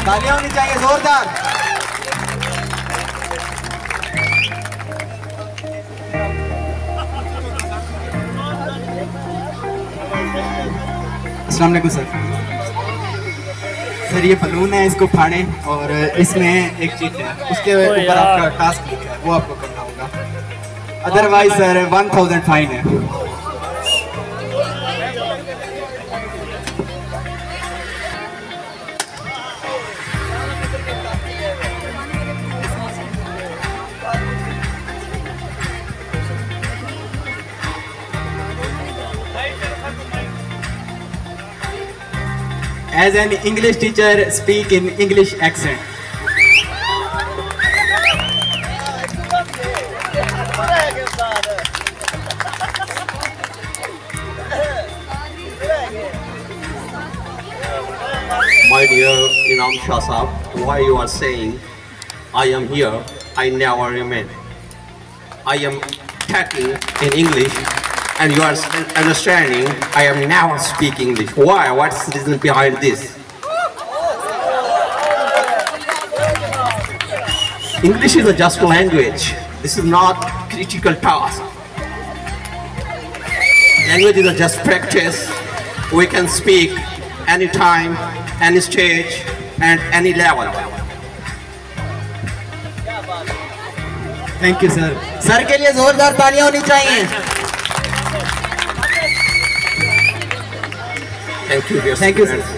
तालियां होनी चाहिए जोरदार। अस्सलाम वालेकुम सर। सर ये बलून है, इसको फाड़ें और इसमें एक चीज है, उसके ऊपर आपका टास्क लिखा है, वो आपको करना होगा, अदरवाइज सर 1000 फाइन है। As an English teacher, speak in English accent. My dear Imam Shahzad, why you are saying, I am here, I never remain. I am talking in English and you are understanding, I am never speaking English. Why? What's the reason behind this? English is a just language. This is not critical task. Language is a just practice. We can speak anytime, any stage, and any level. Thank you sir. Sir के लिए जोरदार तालियां होनी चाहिए। Thank you, dear Thank you, sir. students.